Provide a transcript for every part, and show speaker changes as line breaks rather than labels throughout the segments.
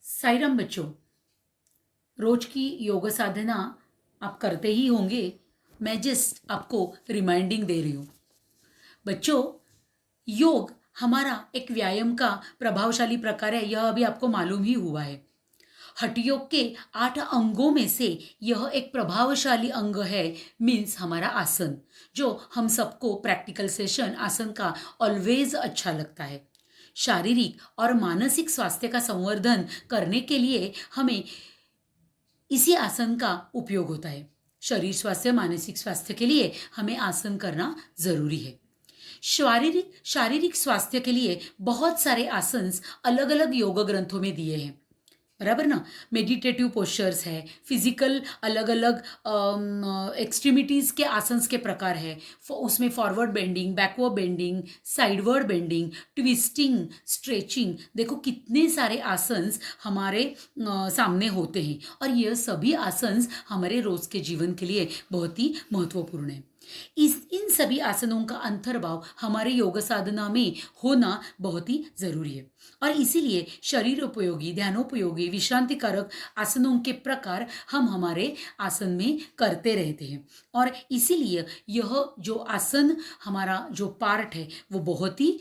साईराम बच्चों, रोज की योग साधना आप करते ही होंगे। मैं जस्ट आपको रिमाइंडिंग दे रही हूँ। बच्चों, योग हमारा एक व्यायाम का प्रभावशाली प्रकार है, यह अभी आपको मालूम ही हुआ है। हठ योग के 8 अंगों में से यह एक प्रभावशाली अंग है, मीन्स हमारा आसन, जो हम सबको प्रैक्टिकल सेशन आसन का ऑलवेज अच्छा लगता है। शारीरिक और मानसिक स्वास्थ्य का संवर्धन करने के लिए हमें इसी आसन का उपयोग होता है। शरीर स्वास्थ्य मानसिक स्वास्थ्य के लिए हमें आसन करना जरूरी है। शारीरिक शारीरिक स्वास्थ्य के लिए बहुत सारे आसन अलग अलग योग ग्रंथों में दिए हैं, बराबर ना। मेडिटेटिव पोस्चर्स है, फिजिकल अलग अलग एक्सट्रीमिटीज के आसन्स के प्रकार है। उसमें forward bending, backward bending, sideward bending, twisting, stretching, देखो कितने सारे आसन्स हमारे सामने होते हैं। और यह सभी आसन्स हमारे रोज के जीवन के लिए बहुत ही महत्वपूर्ण है। इन सभी आसनों का अंतर्भाव हमारे योग साधना में होना बहुत ही जरूरी है। और इसीलिए शरीर उपयोगी, ध्यानोपयोगी, विश्रांतिकारक आसनों के प्रकार हम हमारे आसन में करते रहते हैं। और इसीलिए यह जो आसन हमारा जो पार्ट है वो बहुत ही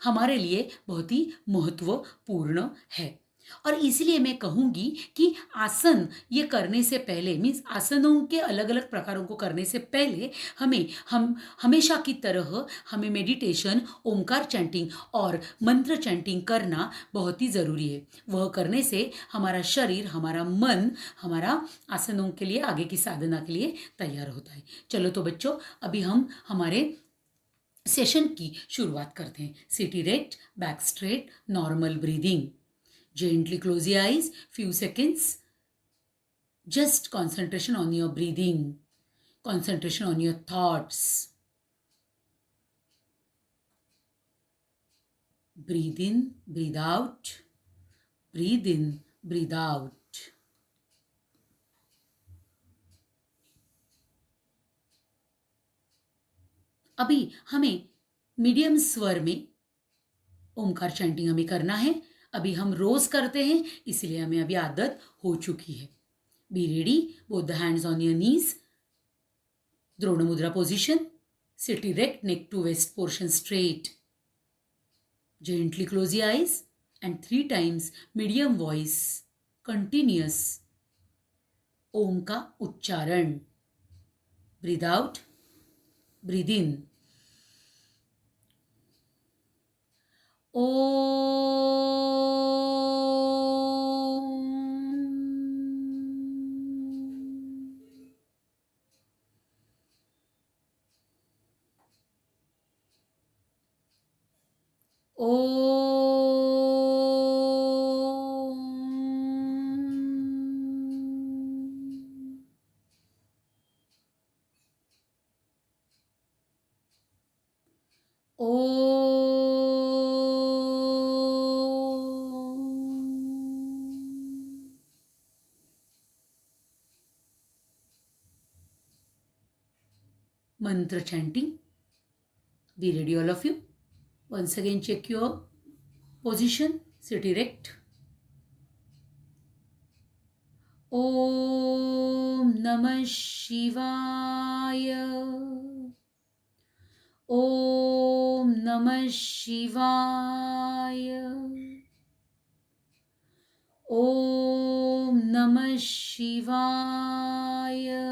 हमारे लिए बहुत ही महत्वपूर्ण है। और इसलिए मैं कहूँगी कि आसन ये करने से पहले, मीन्स आसनों के अलग अलग प्रकारों को करने से पहले हम हमेशा की तरह हमें मेडिटेशन, ओमकार चैंटिंग और मंत्र चैंटिंग करना बहुत ही ज़रूरी है। वह करने से हमारा शरीर, हमारा मन, हमारा आसनों के लिए, आगे की साधना के लिए तैयार होता है। चलो तो बच्चों, अभी हम हमारे सेशन की शुरुआत करते हैं। Sit erect, back straight, normal breathing. Gently close your eyes, few seconds. Just concentration on your breathing, concentration on your thoughts. Breathe in, breathe out, breathe in, breathe out. अभी हमें मीडियम स्वर में Omkar chanting हमें करना है। अभी हम रोज करते हैं, इसलिए हमें अभी आदत हो चुकी है। Be ready, both the hands on your knees, Drona mudra position, sit erect, neck to waist portion straight. Gently close your eyes and 3 times medium voice, continuous ओम का उच्चारण. Breathe out, breathe in. Mantra chanting. Be ready, all of you. Once again, check your position. Sit erect. Om Namah Shivaya. Om Namah Shivaya. Om Namah Shivaya.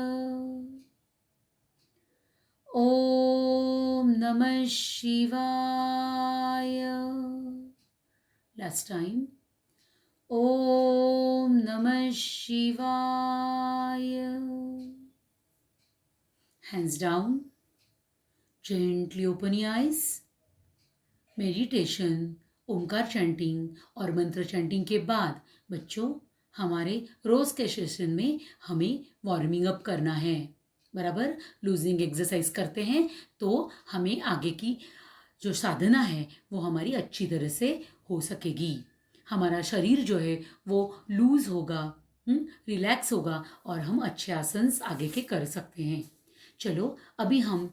Om Namah Shivaya. Last time. Om Namah Shivaya. Hands down. Gently open your eyes. Meditation, Omkar chanting और मंत्र chanting के बाद बच्चों, हमारे रोज के session में हमें warming up करना है, बराबर। लूजिंग एक्सरसाइज करते हैं तो हमें आगे की जो साधना है वो हमारी अच्छी तरह से हो सकेगी। हमारा शरीर जो है वो लूज होगा, रिलैक्स होगा और हम अच्छे आसन आगे के कर सकते हैं। चलो, अभी हम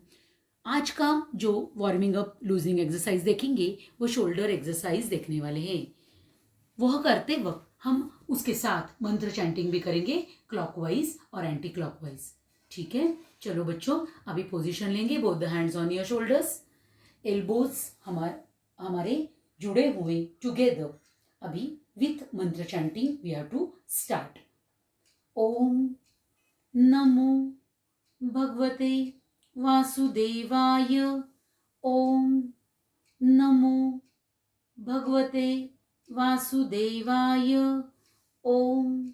आज का जो वार्मिंग अप लूजिंग एक्सरसाइज देखेंगे वो शोल्डर एक्सरसाइज देखने वाले हैं। वह करते वक्त हम उसके साथ मंत्र चैंटिंग भी करेंगे, क्लॉकवाइज और एंटी क्लॉकवाइज। ठीक है, चलो बच्चों अभी पोजीशन लेंगे, both the hands on your shoulders, elbows हमारे जुड़े हुए टुगेदर। अभी with mantra chanting we have to start. ओम नमो भगवते वासुदेवाय। ओम नमो भगवते वासुदेवाय। ओम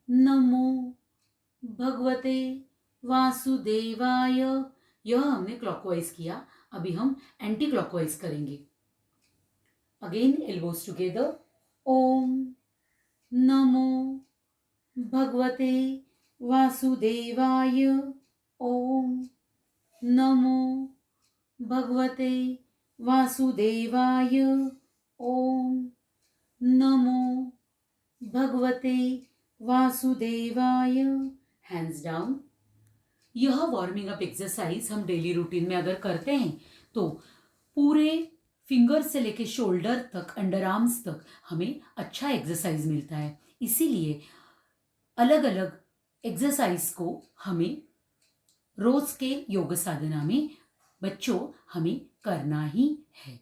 नमो भगवते वासुदेवाय। यह हमने क्लॉकवाइज किया, अभी हम एंटी क्लॉकवाइज करेंगे। Again elbows together. ओम नमो भगवते वासुदेवाय। ओम नमो भगवते वासुदेवाय। ओम नमो भगवते वासुदेवाय। Hands down. यह वार्मिंग अप एक्सरसाइज हम डेली रूटीन में अगर करते हैं तो पूरे फिंगर से लेके शोल्डर तक, अंडर आर्म्स तक हमें अच्छा एक्सरसाइज मिलता है। इसीलिए अलग अलग एक्सरसाइज को हमें रोज के योग साधना में बच्चों हमें करना ही है।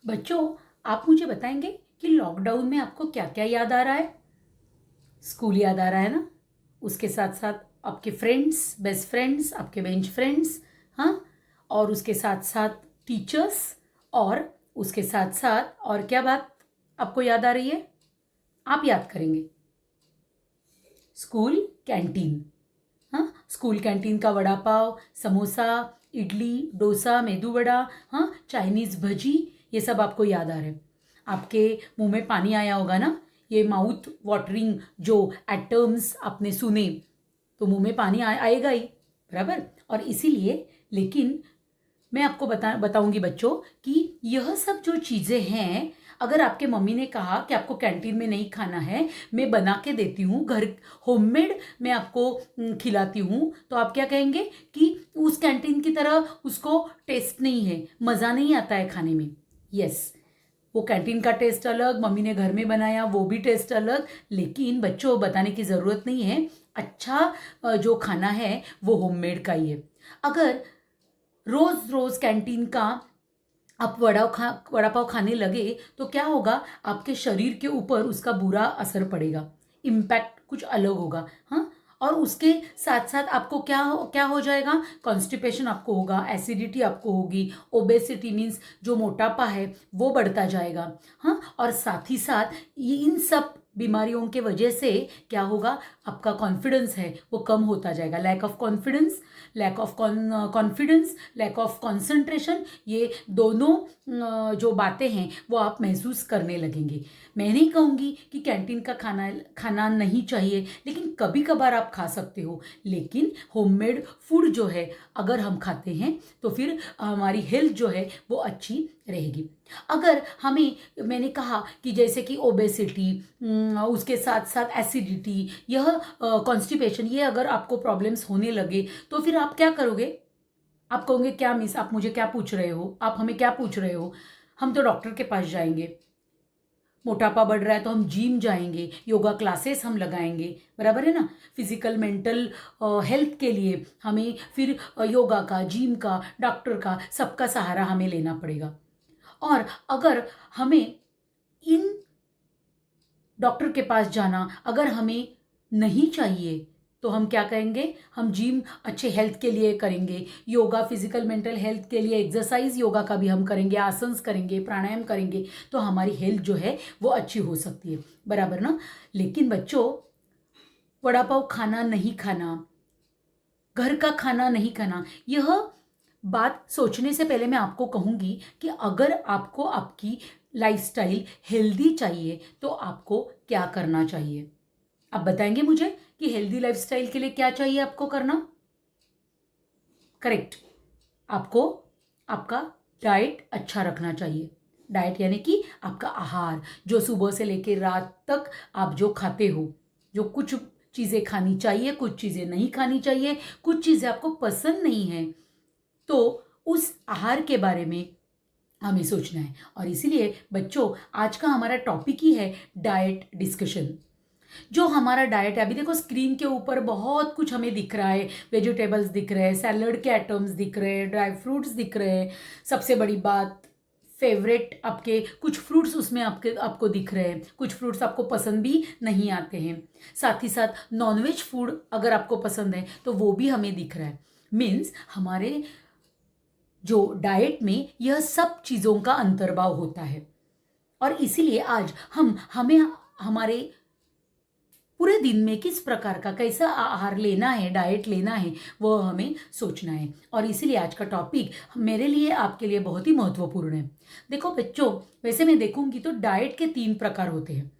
बच्चों आप मुझे बताएंगे कि लॉकडाउन में आपको क्या क्या याद आ रहा है? स्कूल याद आ रहा है ना, उसके साथ साथ आपके फ्रेंड्स, बेस्ट फ्रेंड्स, आपके बेंच फ्रेंड्स, हाँ, और उसके साथ साथ टीचर्स, और उसके साथ साथ और क्या बात आपको याद आ रही है? आप याद करेंगे स्कूल कैंटीन। हाँ, स्कूल कैंटीन का वड़ा पाव, समोसा, इडली, डोसा, मेदू वड़ा, हाँ, चाइनीज भजी, ये सब आपको याद आ रहे हैं। आपके मुंह में पानी आया होगा ना, ये माउथ वाटरिंग जो एटम्स आपने सुने तो मुंह में पानी आएगा ही, बराबर। और इसीलिए लेकिन मैं आपको बताऊंगी बच्चों कि यह सब जो चीज़ें हैं, अगर आपके मम्मी ने कहा कि आपको कैंटीन में नहीं खाना है, मैं बना के देती हूँ, घर होममेड मैं आपको खिलाती हूँ, तो आप क्या कहेंगे कि उस कैंटीन की तरह उसको टेस्ट नहीं है, मज़ा नहीं आता है खाने में। यस, वो कैंटीन का टेस्ट अलग, मम्मी ने घर में बनाया वो भी टेस्ट अलग, लेकिन बच्चों बताने की ज़रूरत नहीं है, अच्छा जो खाना है वो होममेड का ही है। अगर रोज़ रोज़ कैंटीन का आप वड़ा पाव खाने लगे तो क्या होगा, आपके शरीर के ऊपर उसका बुरा असर पड़ेगा, इम्पैक्ट कुछ अलग होगा। हाँ, और उसके साथ साथ आपको क्या हो जाएगा, कॉन्स्टिपेशन आपको होगा, एसिडिटी आपको होगी, ओबेसिटी मीन्स जो मोटापा है वो बढ़ता जाएगा। हाँ, और साथ ही साथ ये इन सब बीमारियों के वजह से क्या होगा, आपका कॉन्फिडेंस है वो कम होता जाएगा। Lack of confidence, lack of concentration, ये दोनों जो बातें हैं वो आप महसूस करने लगेंगे। मैं नहीं कहूँगी कि कैंटीन का खाना नहीं चाहिए, लेकिन कभी कभार आप खा सकते हो, लेकिन होममेड फूड जो है अगर हम खाते हैं तो फिर हमारी हेल्थ जो है वो अच्छी रहेगी। अगर हमें, मैंने कहा कि जैसे कि ओबेसिटी, उसके साथ साथ एसिडिटी, यह कॉन्स्टिपेशन, ये अगर आपको प्रॉब्लम्स होने लगे तो फिर आप क्या करोगे? आप कहोगे क्या मिस, आप मुझे क्या पूछ रहे हो, आप हमें क्या पूछ रहे हो? हम तो डॉक्टर के पास जाएंगे। मोटापा बढ़ रहा है तो हम जिम जाएंगे, योगा क्लासेस हम लगाएंगे, बराबर है ना। फिजिकल मेंटल हेल्थ के लिए हमें फिर योगा का, जिम का, डॉक्टर का, सबका सहारा हमें लेना पड़ेगा। और अगर हमें इन डॉक्टर के पास जाना अगर हमें नहीं चाहिए तो हम क्या करेंगे, हम जिम अच्छे हेल्थ के लिए करेंगे, योगा फिजिकल मेंटल हेल्थ के लिए एक्सरसाइज योगा का भी हम करेंगे, आसन्स करेंगे, प्राणायाम करेंगे, तो हमारी हेल्थ जो है वो अच्छी हो सकती है, बराबर ना। लेकिन बच्चों वड़ा पाव खाना नहीं खाना, घर का खाना नहीं खाना, यह बात सोचने से पहले मैं आपको कहूँगी कि अगर आपको आपकी लाइफस्टाइल हेल्दी चाहिए तो आपको क्या करना चाहिए। आप बताएंगे मुझे कि हेल्दी लाइफस्टाइल के लिए क्या चाहिए आपको करना? करेक्ट, आपको आपका डाइट अच्छा रखना चाहिए। डाइट यानी कि आपका आहार, जो सुबह से लेकर रात तक आप जो खाते हो, जो कुछ चीज़ें खानी चाहिए, कुछ चीज़ें नहीं खानी चाहिए, कुछ चीज़ें आपको पसंद नहीं है, तो उस आहार के बारे में हमें सोचना है। और इसीलिए बच्चों, आज का हमारा टॉपिक ही है डाइट डिस्कशन। जो हमारा डाइट है, अभी देखो स्क्रीन के ऊपर बहुत कुछ हमें दिख रहा है, वेजिटेबल्स दिख रहे हैं, सैलड के आइटम्स दिख रहे हैं, ड्राई फ्रूट्स दिख रहे हैं, सबसे बड़ी बात फेवरेट आपके कुछ फ्रूट्स उसमें आपको दिख रहे हैं, कुछ फ्रूट्स आपको पसंद भी नहीं आते हैं, साथ ही साथ नॉनवेज फूड अगर आपको पसंद है तो वो भी हमें दिख रहा है। मीन्स हमारे जो डाइट में यह सब चीज़ों का अंतर्भाव होता है। और इसीलिए आज हमें हमारे पूरे दिन में किस प्रकार का कैसा आहार लेना है, डाइट लेना है, वो हमें सोचना है। और इसीलिए आज का टॉपिक मेरे लिए आपके लिए बहुत ही महत्वपूर्ण है। देखो बच्चों, वैसे मैं देखूंगी तो डाइट के 3 प्रकार होते हैं।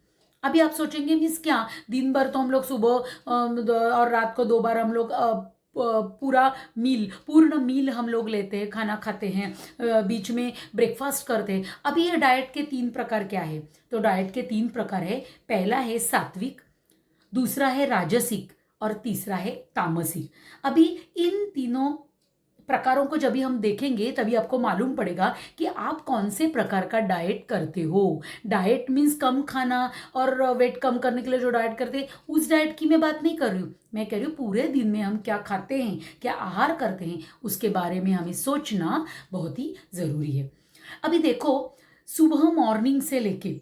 अभी आप सोचेंगे मीन्स क्या, दिन भर तो हम लोग सुबह और रात को 2 बार हम लोग पूर्ण मील हम लोग लेते हैं, खाना खाते हैं, बीच में ब्रेकफास्ट करते हैं। अभी ये डाइट के 3 प्रकार क्या है? तो डाइट के 3 प्रकार है। पहला है सात्विक, दूसरा है राजसिक और तीसरा है तामसिक। अभी इन तीनों प्रकारों को जब भी हम देखेंगे तभी आपको मालूम पड़ेगा कि आप कौन से प्रकार का डाइट करते हो। डाइट मीन्स कम खाना और वेट कम करने के लिए जो डाइट करते हैं, उस डाइट की मैं बात नहीं कर रही हूँ। मैं कह रही हूँ पूरे दिन में हम क्या खाते हैं, क्या आहार करते हैं, उसके बारे में हमें सोचना बहुत ही ज़रूरी है। अभी देखो, सुबह मॉर्निंग से लेके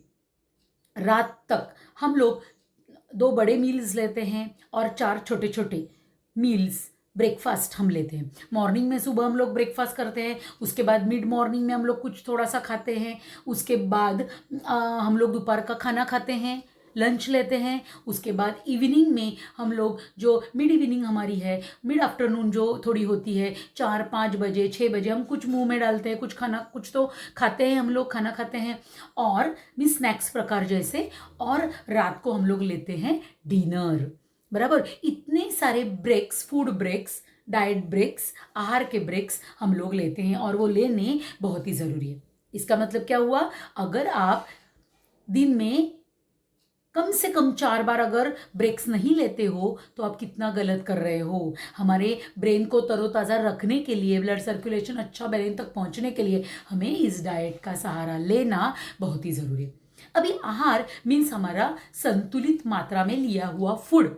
रात तक हम लोग 2 बड़े मील्स लेते हैं और 4 छोटे छोटे मील्स ब्रेकफास्ट हम लेते हैं। मॉर्निंग में सुबह हम लोग ब्रेकफास्ट करते हैं, उसके बाद मिड मॉर्निंग में हम लोग कुछ थोड़ा सा खाते हैं, उसके बाद हम लोग दोपहर का खाना खाते हैं, लंच लेते हैं, उसके बाद इवनिंग में हम लोग जो मिड इवनिंग हमारी है, मिड आफ्टरनून जो थोड़ी होती है, 4-5 बजे 6 बजे हम कुछ मुंह में डालते हैं, कुछ खाना, कुछ तो खाते हैं, हम लोग खाना खाते हैं और भी स्नैक्स प्रकार जैसे, और रात को हम लोग लेते हैं डिनर। बराबर, इतने सारे breaks, food breaks, diet breaks, आहार के ब्रेक्स हम लोग लेते हैं और वो लेने बहुत ही ज़रूरी है। इसका मतलब क्या हुआ? अगर आप दिन में कम से कम 4 बार अगर ब्रेक्स नहीं लेते हो तो आप कितना गलत कर रहे हो। हमारे ब्रेन को तरोताज़ा रखने के लिए, ब्लड सर्कुलेशन अच्छा ब्रेन तक पहुंचने के लिए हमें इस डाइट का सहारा लेना बहुत ही ज़रूरी है। अभी आहार मीन्स हमारा संतुलित मात्रा में लिया हुआ food,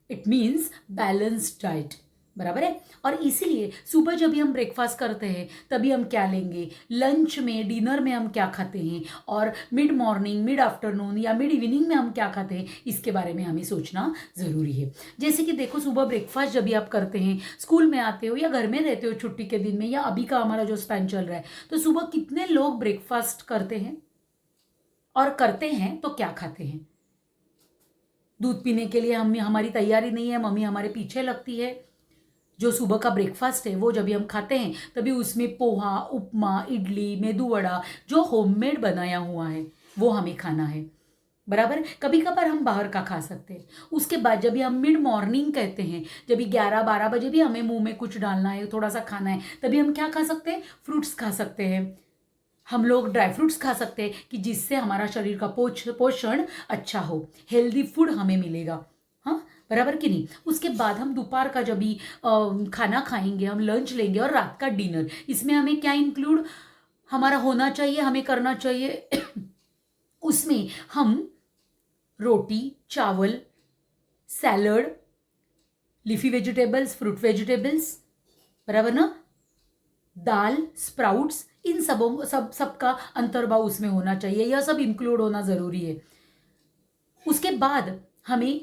it means balanced diet. बराबर है। और इसीलिए सुबह जब भी हम ब्रेकफास्ट करते हैं तभी हम क्या लेंगे, लंच में, डिनर में हम क्या खाते हैं, और मिड मॉर्निंग, मिड आफ्टरनून या मिड इवनिंग में हम क्या खाते हैं, इसके बारे में हमें सोचना ज़रूरी है। जैसे कि देखो, सुबह ब्रेकफास्ट जब भी आप करते हैं, स्कूल में आते हो या घर में रहते हो छुट्टी के दिन में, या अभी का हमारा जो स्पैन चल रहा है, तो सुबह कितने लोग ब्रेकफास्ट करते हैं? और करते हैं तो क्या खाते हैं? दूध पीने के लिए हमारी तैयारी नहीं है, मम्मी हमारे पीछे लगती है। जो सुबह का ब्रेकफास्ट है वो जब भी हम खाते हैं तभी उसमें पोहा, उपमा, इडली, मेदू वड़ा जो होममेड बनाया हुआ है वो हमें खाना है। बराबर। कभी कभार हम बाहर का खा सकते हैं। उसके बाद जब भी हम मिड मॉर्निंग कहते हैं, जब भी 11-12 बजे भी हमें मुंह में कुछ डालना है, थोड़ा सा खाना है, तभी हम क्या खा सकते हैं? फ्रूट्स खा सकते हैं, हम लोग ड्राई फ्रूट्स खा सकते हैं कि जिससे हमारा शरीर का पोषण अच्छा हो, हेल्दी फूड हमें मिलेगा। हाँ, बराबर कि नहीं? उसके बाद हम दोपहर का जब भी खाना खाएंगे, हम लंच लेंगे, और रात का डिनर, इसमें हमें क्या इंक्लूड हमारा होना चाहिए, हमें करना चाहिए उसमें हम रोटी, चावल, salad, leafy vegetables, fruit vegetables, बराबर ना, दाल, स्प्राउट्स, इन सबका अंतर्भाव उसमें होना चाहिए, यह सब इंक्लूड होना ज़रूरी है। उसके बाद हमें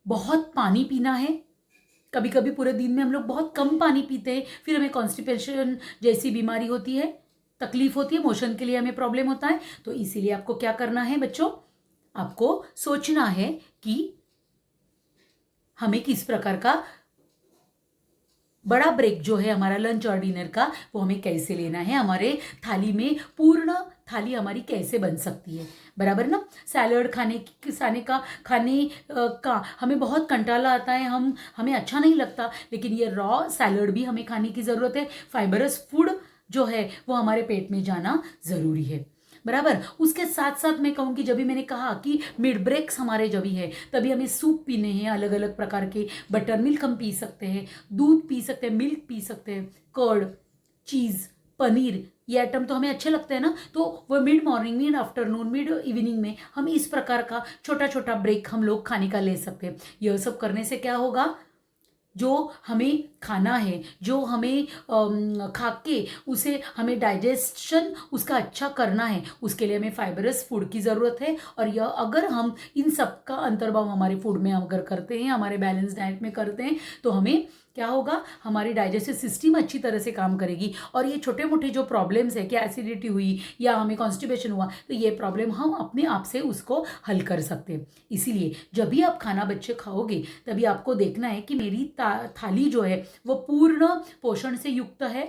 बहुत पानी पीना है। कभी कभी पूरे दिन में हम लोग बहुत कम पानी पीते हैं, फिर हमें कॉन्स्टिपेशन जैसी बीमारी होती है, तकलीफ होती है, मोशन के लिए हमें प्रॉब्लम होता है। तो इसीलिए आपको क्या करना है बच्चों? आपको सोचना है कि हमें किस प्रकार का बड़ा ब्रेक जो है हमारा लंच और डिनर का, वो हमें कैसे लेना है, हमारे थाली में पूर्ण थाली हमारी कैसे बन सकती है। बराबर ना। सैलड खाने का हमें बहुत कंटाला आता है, हमें अच्छा नहीं लगता, लेकिन ये रॉ सैलड भी हमें खाने की ज़रूरत है। फाइबरस फूड जो है वो हमारे पेट में जाना ज़रूरी है। बराबर। उसके साथ साथ मैं कहूँ कि जब भी मैंने कहा कि मिड ब्रेक्स हमारे जब भी है तभी हमें सूप पीने हैं, अलग अलग प्रकार के, बटर मिल्क हम पी सकते हैं, दूध पी सकते हैं, मिल्क पी सकते हैं, कर्ड, चीज़, पनीर, ये आइटम तो हमें अच्छे लगते हैं ना, तो वो mid morning, mid afternoon, mid evening में हम इस प्रकार का छोटा छोटा ब्रेक हम लोग खाने का ले सकते हैं। यह सब करने से क्या होगा, जो हमें खाना है, जो हमें खा के उसे हमें डाइजेशन उसका अच्छा करना है, उसके लिए हमें फाइबरस फूड की ज़रूरत है। और यह अगर हम इन सब का अंतर्भाव हमारे फूड में अगर करते हैं, हमारे बैलेंस डाइट में करते हैं, तो हमें क्या होगा, हमारी डाइजेस्टिव सिस्टम अच्छी तरह से काम करेगी। और ये छोटे मोटे जो प्रॉब्लम्स है कि एसिडिटी हुई या हमें कॉन्स्टिपेशन हुआ, तो ये प्रॉब्लम हम अपने आप से उसको हल कर सकते हैं। इसीलिए जब भी आप खाना बच्चे खाओगे, तभी आपको देखना है कि मेरी थाली जो है वो पूर्ण पोषण से युक्त है,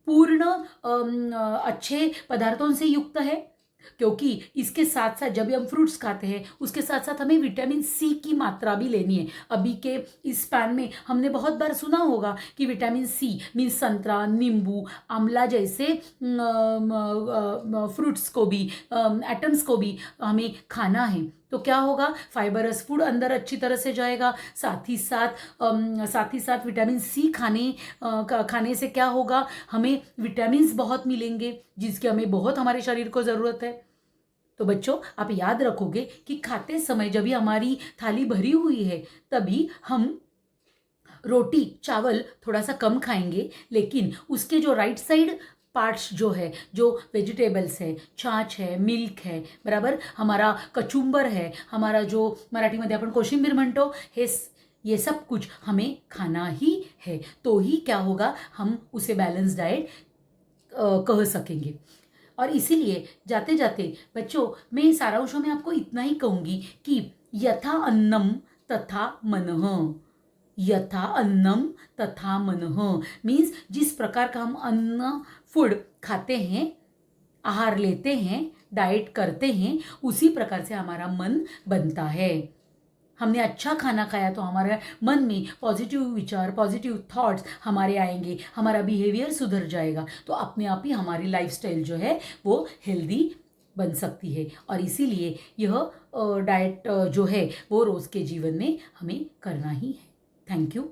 पूर्ण अच्छे पदार्थों से युक्त है। क्योंकि इसके साथ साथ जब भी हम फ्रूट्स खाते हैं, उसके साथ साथ हमें विटामिन सी की मात्रा भी लेनी है। अभी के इस पैन में हमने बहुत बार सुना होगा कि विटामिन सी मीन्स संतरा, नींबू, आंवला जैसे फ्रूट्स को भी, एटम्स को भी हमें खाना है। तो क्या होगा, फाइबरस फूड अंदर अच्छी तरह से जाएगा। साथ ही साथ विटामिन सी खाने से क्या होगा, हमें विटामिन्स बहुत मिलेंगे, जिसकी हमें बहुत हमारे शरीर को ज़रूरत है। तो बच्चों, आप याद रखोगे कि खाते समय जब भी हमारी थाली भरी हुई है, तभी हम रोटी चावल थोड़ा सा कम खाएंगे, लेकिन उसके जो राइट साइड पार्ट्स जो है, जो वेजिटेबल्स है, छाछ है, मिल्क है, बराबर, हमारा कचुंबर है, हमारा जो मराठीमध्ये आपण कोशिंबीर म्हणतो, ये सब कुछ हमें खाना ही है। तो ही क्या होगा, हम उसे बैलेंस डाइट कह सकेंगे। और इसीलिए जाते जाते बच्चों, मैं सारांशों में आपको इतना ही कहूँगी कि यथा अन्नम तथा मनः, यथा अन्नम तथा मनः मीन्स जिस प्रकार का हम अन्न फूड खाते हैं, आहार लेते हैं, डाइट करते हैं, उसी प्रकार से हमारा मन बनता है। हमने अच्छा खाना खाया तो हमारे मन में पॉजिटिव विचार, पॉजिटिव थॉट्स हमारे आएंगे, हमारा बिहेवियर सुधर जाएगा, तो अपने आप ही हमारी लाइफस्टाइल जो है वो हेल्दी बन सकती है। और इसीलिए यह डाइट जो है वो रोज़ के जीवन में हमें करना ही है। Thank you.